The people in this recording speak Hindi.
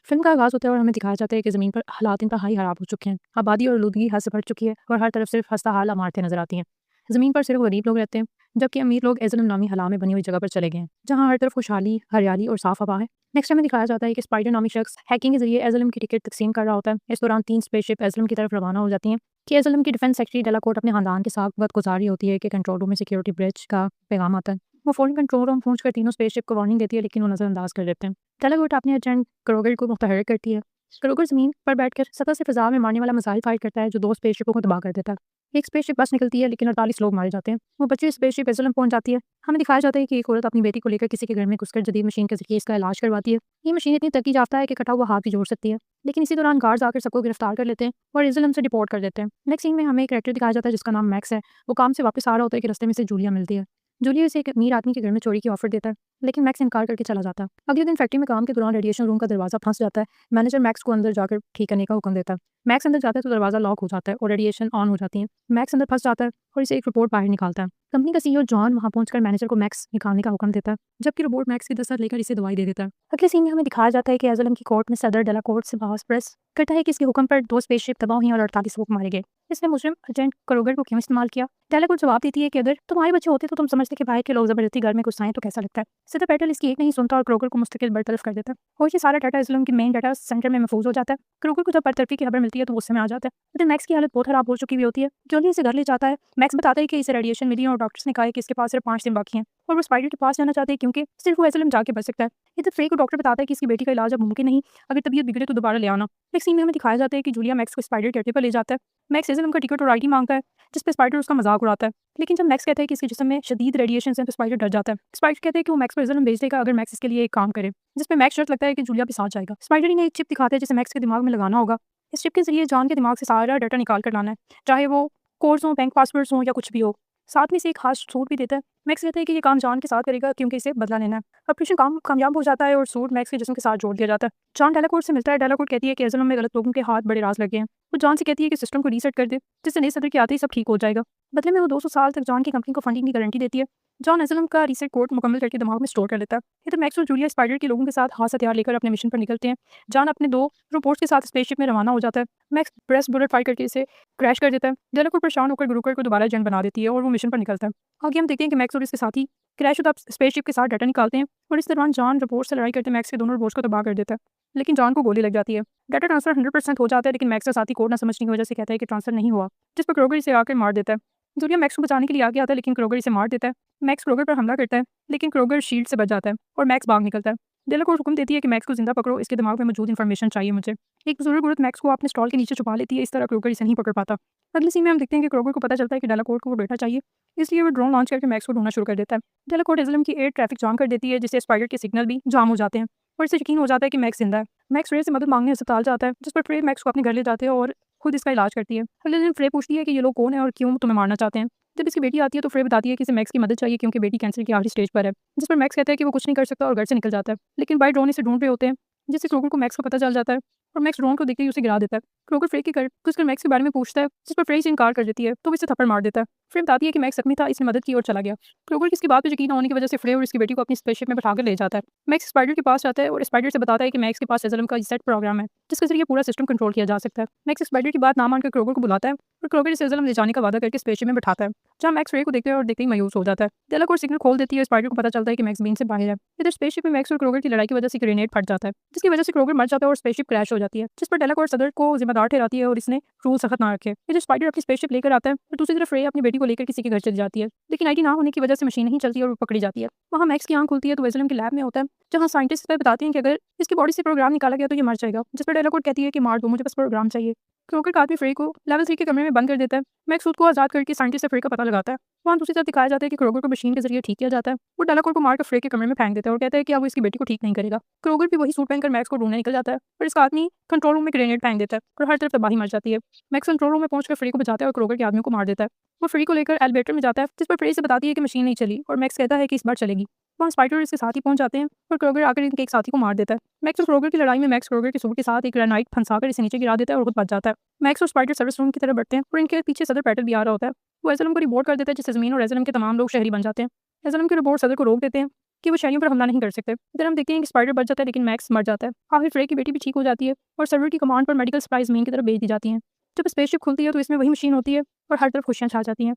फिल्म का आगाज़ होता है और हमें दिखाया जाता है कि ज़मीन पर हालात इंतहाई ख़राब हो चुके हैं। आबादी और आलूदगी हद से बढ़ चुकी है और हर तरफ सिर्फ खस्ताहाल इमारतें नज़र आती हैं। ज़मीन पर सिर्फ गरीब लोग रहते हैं, जबकि अमीर लोग एज़िल नामी हला में बनी हुई जगह पर चले गए हैं, जहाँ हर तरफ खुशहाली, हरियाली और साफ हवा है। नेक्स्ट हमें दिखाया जाता है कि स्पाइडर नामी शख्स हैकिंग के जरिए एज़िलम की टिकट तकसीम कर रहा होता है। इस दौरान 3 स्पेसशिप एज़िलम की तरफ रवाना हो जाती हैं कि एज़िलम की डिफेंस सेक्रेटरी डेलाकोर्ट अपने खानदान के साथ वक्त गुजार रही होती है कि कंट्रोल रूम में सिक्योरिटी ब्रिज का पैगाम आता है। वो फ़ौरन कंट्रोल रूम पहुंचकर तीनों स्पेसशिप को वार्निंग देती है, लेकिन वो नज़रअंदाज कर देते हैं। डेलाकोर्ट अपने एजेंट क्रोगर को मुतहर्रिक करती है। क्रूगर ज़मीन पर बैठकर सतह से फ़िज़ा में मारने वाला मिसाइल फायर करता है, जो 2 स्पेसशिपों को तबाह कर देता है। एक स्पेसशिप बस निकलती है, लेकिन 48 लोग मारे जाते हैं। वो बची स्पेसशिप एज़िलम पहुंच जाती है। हमें दिखाया जाता है कि एक औरत अपनी बेटी को लेकर किसी के घर में घुसकर जदीद मशीन के ज़रिए इसका इलाज करवाती है। ये मशीन इतनी तरक्की याफ्ता है कि कटा हुआ हाथ भी जोड़ सकती है। लेकिन इसी दौरान गार्ड्स आकर सबको गिरफ्तार कर लेते हैं और एज़िलम से डिपोर्ट कर देते हैं। नेक्स्ट सीन में हमें एक कैरेक्टर दिखाया जाता है जिसका नाम मैक्स है। वो काम से वापस आ रहा होता है कि रास्ते में से जूलिया मिलती है। जूलिया इसे एक अमीर आदमी के घर में चोरी की ऑफर देता है, लेकिन मैक्स इनकार करके चला जाता है। अगले दिन फैक्ट्री में काम के दौरान रेडिएशन रूम का दरवाज़ा फंस जाता है। मैनेजर मैक्स को अंदर जाकर ठीक करने का हुक्म देता है। मैक्स अंदर जाता है तो दरवाज़ा लॉक हो जाता है और रेडिएशन ऑन हो जाती है। मैक्स अंदर फंस जाता है और इसे एक रिपोर्ट बाहर निकालता है। कंपनी का सीईओ जॉन वहां पहुंचकर मैनेजर को मैक्स निकालने का हुक्म देता है, जबकि रोबोट मैक्स की दस्तक लेकर इसे दवाई दे देता है। अगले सीन में हमें दिखाया जाता है कि एज़िलम की कोर्ट में सदर डेलाकोर्ट से बहस प्रेस करता है कि इसके हुक्म पर 2 स्पेसशिप तबाह हुई और 48 लोग मारे गए। इसने मुजरिम एजेंट क्रोगर को क्यों इस्तेमाल किया? डेलाकोर्ट जवाब देती है कि अगर तुम्हारे बच्चे होते तो तुम समझते कि बाहर के लोग जबरदस्ती घर में घुस आएं तो कैसा लगता है। सदर पेटल इसकी एक नहीं सुनता और क्रोगर को मुस्तकिल बरतरफ कर देता है और ये सारा डाटा एज़िलम की मेन डाटा सेंटर में महफूज हो जाता है। क्रोगर को जब बरतरफी की खबर मिलती है तो गुस्से में आ जाता है, लेकिन मैक्स की हालत बहुत खराब हो चुकी हुई होती है। जल्दी इसे घर ले जाता है। मैक्स बताता है कि इसे रेडिएशन मिली है और डॉक्टर्स ने कहा है कि इसके पास सिर्फ 5 दिन बाकी हैं और वो स्पाइडर के पास जाना चाहते हैं क्योंकि सिर्फ वो एज़िलम जाके बच सकता है। इधर फ्रे को डॉक्टर बताता है कि इसकी बेटी का इलाज अब मुमकिन नहीं, अगर तबीयत बिगड़े तो दोबारा ले आना। नेक्स्ट सीन में हमें दिखाया जाता है कि जूलिया मैक्स को स्पाइडर कहते पर ले जाता है। मैक्स एज़िलम का टिकट और आईडी मांगता है, जिस पे स्पाइडर उसका मजाक उड़ाता है। लेकिन जब मैक्स कहता है कि इसके जिस्म में शदीद रेडिएशन है तो स्पाइडर डर जाता है। स्पाइडर कहते हैं कि वो मैक्स को एज़िलम भेज देगा अगर मैक्स इसके लिए एक काम करे, जिस पे मैक्स शर्त लगता है कि जूलिया भी साथ जाएगा। स्पाइडर इन्हें एक चिप दिखाता है जिसे मैक्स के दिमाग में लगाना होगा। इस चिप के जरिए जॉन के दिमाग से सारा डाटा निकाल कर लाना है, चाहे वो कोड्स हो, बैंक पासवर्ड्स हो या कुछ भी हो। साथ में से एक खास सूट भी देता है। मैक्स कहता है कि ये काम जॉन के साथ करेगा क्योंकि इसे बदला लेना है। ऑपरेशन कामयाब हो जाता है और सूट मैक्स के जिस्म के साथ जोड़ दिया जाता है। जॉन डेलाकोर्ट से मिलता है। डेलाकोर्ट कहती है कि एज़िलम में गलत लोगों के हाथ बड़े राज लगे हैं। वो जॉन से कहती है कि सिस्टम को रीसेट कर दे, जिससे नए सदर के आते ही सब ठीक हो जाएगा। बदले में वो 200 साल तक जॉन की कंपनी को फंडिंग की गारंटी देती है। जॉन एज़िलम का रीसेट कोड मुकम्मल करके दिमाग में स्टोर कर लेता है। इधर मैक्स और जूलिया स्पाइडर के लोगों के साथ हाथ हथियार लेकर अपने मिशन पर निकलते हैं। जॉन अपने 2 रोबोट्स के साथ स्पेसशिप में रवाना हो जाता है। मैक्स ब्रेस्ट बुलेट फायर करके इसे क्रैश कर देता है। डेलाकोर्ट परेशान होकर ग्रुकर को दोबारा एजेंट बना देती है और वो मिशन पर निकलता है। आगे हम देखते हैं कि मैक्स और इसके साथी क्रैशुदा स्पेसशिप के साथ डाटा निकालते हैं और इस दौरान जॉन रोबोट से लड़ाई करते मैक्स के दोनों रोबोट्स को तबाह कर देता है, लेकिन जॉन को गोली लग जाती है। डाटा ट्रांसफर 100% हो जाता है, लेकिन मैक्स का साथी कोड ना समझने की वजह से कहता है कि ट्रांसफर नहीं हुआ, जिस पर क्रोगर इसे आकर मार देता है। जूलिया मैक्स को बचाने के लिए आगे आता है, लेकिन क्रोगर इसे मार देता है। मैक्स क्रोगर पर हमला करता है, लेकिन क्रोगर शील्ड से बच जाता है और मैक्स भाग निकलता है। डेलाकोर्ट हुक्म देती है कि मैक्स को जिंदा पकड़ो, इसके दिमाग में मौजूद इंफॉर्मेशन चाहिए मुझे। एक बुजुर्ग औरत मैक्स को अपने स्टॉल के नीचे छुपा लेती है। इस तरह क्रोगर इसे नहीं पकड़ पाता। अगले सीन में हम देखते हैं कि क्रोगर को पता चलता है कि डेलाकोर्ट को वो बेटा चाहिए, इसलिए वो ड्रोन लॉन्च करके मैक्स को ढूंढना शुरू कर देता है। डेलाकोर्ट एज़िलम की एयर ट्रैफिक जाम कर देती है, जिससे स्पाइडर के सिग्नल भी जाम हो जाते हैं और इससे यकीन हो जाता है कि मैक्स जिंदा है। मैक्स फ्रे से मदद मांगने अस्पताल जाता है, जिस पर फ्रे मैक्स को अपने घर ले जाते हैं और खुद इसका इलाज करती है। अगले दिन फ्रे पूछती है कि ये लोग कौन है और क्यों तुम्हें मारना चाहते हैं। जब इसकी बेटी आती है तो फ्रे बताती है कि इसे मैक्स की मदद चाहिए क्योंकि बेटी कैंसर की आखिरी स्टेज पर है, जिस पर मैक्स कहता है कि वो कुछ नहीं कर सकता और घर से निकल जाता है। लेकिन बाय ड्रोन इसे ढूंढ रहे होते हैं, जिससे क्रोगर को मैक्स का पता चल जाता है और मैक्स ड्रोन को देखते ही उसे गिरा देता है। क्रोगर फ्रे की घुसकर मैक्स के बारे में पूछता है, जिस पर फ्रे से इनकार कर देती है तो वो इसे थप्पड़ मार देता है। फ्रे बताती है कि मैक्स जख्मी था, इसने मदद की और चला गया। क्रोगर की इसकी बात पर यकीन न होने की वजह से फ्रे और इसकी बेटी को अपनी स्पेसशिप में बैठाकर ले जाता है। मैक्स स्पाइडर के पास जाता है और स्पाइडर से बताता है कि मैक्स के पास एज़िलम का सेट प्रोग्राम है, जिसके जरिए पूरा सिस्टम कंट्रोल किया जा सकता है। मैक्स स्पाइडर की बात ना मानकर क्रोगर को बुलाता है और क्रोगर इसे एज़िलम ले जाने का वादा करके स्पेसशिप में बैठाता है, जहाँ मैक्स फ्रे को देखते हैं और देखते ही मायूस हो जाता है। डेलाकोर्ट सिग्नल खोल देती है। स्पाइडर को पता चलता है कि मैक्स बीन से बाहर है। इधर स्पेसशिप में मैक्स और क्रोगर की लड़ाई की वजह से ग्रेनेड फट जाता है, जिसकी वजह से क्रोगर मर जाता है और स्पेसशिप क्रैश हो जाती है, जिस पर डेलाकोर्ट सदर को जिम्मेदार ठहराती है और इसने रूल सख्त ना रखे। इधर स्पाइडर अपनी स्पेसशिप लेकर आता है और दूसरी तरफ फ्रे अपनी बेटी को लेकर किसी के घर चली जाती है, लेकिन आईडी ना होने की वजह से मशीन नहीं चलती और वो पकड़ी जाती है। वहाँ मैक्स की आंख खुलती है तो एज़िलम के लैब में होता है, जहाँ साइंटिस्ट बताते हैं कि अगर इसकी बॉडी से प्रोग्राम निकाला गया तो ये मर जाएगा, जिस पर डेलाकोर्ट कहती है कि मार दो, मुझे बस प्रोग्राम चाहिए। क्रोगर का आदमी फ्रे को लेवल 3 के कमरे में बंद कर देता है। मैक्स खुद को आजाद करके साइंटिस्ट से फ्रे का पता लगाता है। वहाँ दूसरी तरफ दिखाया जाता है कि क्रोगर को मशीन के जरिए ठीक किया जाता है। वो डेलाकोर्ट को मारकर फ्रे के कमरे में फेंक देता है और कहता है कि अब वो इसकी बेटी को ठीक नहीं करेगा। क्रोगर भी वही सूट पहनकर मैक्स को ढूंढने निकल जाता है और इसका आदमी कंट्रोल रूम में ग्रेनेड फेंक देता है और हर तरफ तबाही मच जाती है। मैक्स कंट्रोल रूम में पहुंचकर फ्रे को बचाता है और क्रोगर के आदमियों को मार देता है। वो फ्री को लेकर एलिवेटर में जाता है, जिस पर फ्रे से बताती है कि मशीन नहीं चली और मैक्स कहता है कि इस बार चलेगी। वहाँ स्पाइडर इसके साथ ही पहुंच जाते हैं और क्रोगर आकर इनके एक साथी को मार देता है। मैक्स और क्रोगर की लड़ाई में मैक्स क्रोगर के सूट के साथ एक ग्रेनाइट फंसाकर इसे नीचे गिरा देता है और खुद बच जाता है। मैक्स और स्पाइडर सर्विस रूम की तरफ बढ़ते हैं और इनके पीछे सदर पैटल भी आ रहा होता है। वो एज़िलम को रिपोर्ट कर देता है, जिससे ज़मीन और एज़िलम के तमाम लोग शहरी बन जाते हैं। एज़िलम के रिपोर्ट सदर को रोक देते हैं, कि वो शहरियों पर हमला नहीं कर सकते। इधर हम देखते हैं कि स्पाइडर बच जाता है लेकिन मैक्स मर जाता है। आखिर फ्रे की बेटी भी ठीक हो जाती है और सर्वर की कमांड पर मेडिकल सप्लाईज ज़मीन की तरफ भेज दी जाती हैं। जब स्पेसशिप खुलती है तो इसमें वही मशीन होती है और हर तरफ खुशियाँ छा जाती हैं।